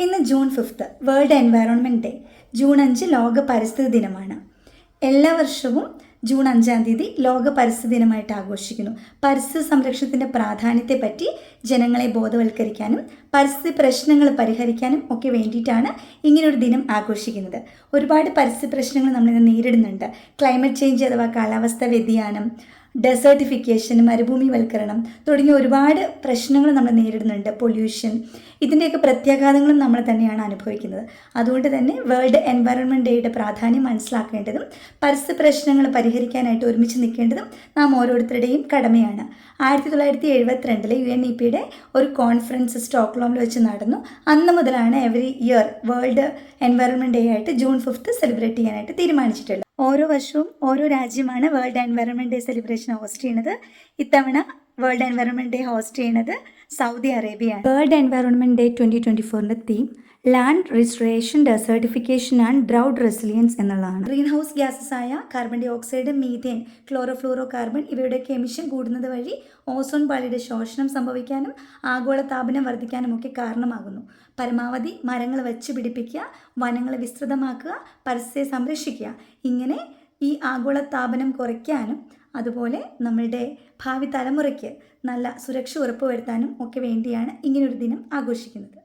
ഇന്ന് June 5 world environment day. June 5 ലോക പരിസ്ഥിതി ദിനമാണ്. എല്ലാ വർഷവും ജൂൺ 5 ലോക പരിസ്ഥിതി ദിനമായിട്ട് ആഘോഷിക്കുന്നു. പരിസ്ഥിതി സംരക്ഷണത്തിൻ്റെ പ്രാധാന്യത്തെപ്പറ്റി ജനങ്ങളെ ബോധവൽക്കരിക്കാനും പരിസ്ഥിതി പ്രശ്നങ്ങൾ പരിഹരിക്കാനും ഒക്കെ വേണ്ടിയിട്ടാണ് ഇങ്ങനൊരു ദിനം ആഘോഷിക്കുന്നത്. ഒരുപാട് പരിസ്ഥിതി പ്രശ്നങ്ങൾ നമ്മളിന്ന് നേരിടുന്നുണ്ട്. ക്ലൈമറ്റ് ചേഞ്ച് അഥവാ കാലാവസ്ഥാ വ്യതിയാനം, ഡെസേർട്ടിഫിക്കേഷൻ, മരുഭൂമിവൽക്കരണം തുടങ്ങിയ ഒരുപാട് പ്രശ്നങ്ങൾ നമ്മൾ നേരിടുന്നുണ്ട്. പൊല്യൂഷൻ, ഇതിൻ്റെയൊക്കെ പ്രത്യാഘാതങ്ങളും നമ്മൾ തന്നെയാണ് അനുഭവിക്കുന്നത്. അതുകൊണ്ട് തന്നെ വേൾഡ് എൻവയറോൺമെൻറ്റ് ഡേയുടെ പ്രാധാന്യം മനസ്സിലാക്കേണ്ടതും പരിസ്ഥിതി പ്രശ്നങ്ങൾ പരിഹരിക്കാനായിട്ട് ഒരുമിച്ച് നിൽക്കേണ്ടതും നാം ഓരോരുത്തരുടെയും കടമയാണ്. 1972 UNEPയുടെ ഒരു കോൺഫറൻസ് സ്റ്റോക്ക്ഹോമിൽ വെച്ച് നടന്നു. അന്ന് മുതലാണ് every year world environment day ആയിട്ട് ജൂൺ 5 സെലിബ്രേറ്റ് ചെയ്യാനായിട്ട് തീരുമാനിച്ചിട്ടുള്ളത്. ഓരോ വർഷവും ഓരോ രാജ്യമാണ് world environment day celebration host ചെയ്യുന്നത്. ഇത്തവണ വേൾഡ് എൻവയറോൺമെൻറ്റ് ഡേ ഹോസ്റ്റ് ചെയ്യുന്നത് സൗദി അറേബ്യയാണ്. World environment day 2024 theme land restoration, desertification and drought resilience എന്നുള്ളതാണ്. ഗ്രീൻ ഹൗസ് ഗ്യാസസ് ആയ carbon dioxide, methane, chlorofluorocarbon ഇവയുടെയൊക്കെ എമിഷൻ കൂടുന്നത് വഴി ഓസോൺ പാളിയുടെ ശോഷണം സംഭവിക്കാനും ആഗോളതാപനം വർദ്ധിക്കാനും ഒക്കെ കാരണമാകുന്നു. പരമാവധി മരങ്ങൾ വച്ച് പിടിപ്പിക്കുക, വനങ്ങൾ വിസ്തൃതമാക്കുക, പരിസ്ഥിതിയെ സംരക്ഷിക്കുക. ഇങ്ങനെ ഈ ആഗോളതാപനം കുറയ്ക്കാനും അതുപോലെ നമ്മളുടെ ഭാവി തലമുറയ്ക്ക് നല്ല സുരക്ഷ ഉറപ്പുവരുത്താനും ഒക്കെ വേണ്ടിയാണ് ഇങ്ങനൊരു ദിനം ആഘോഷിക്കുന്നത്.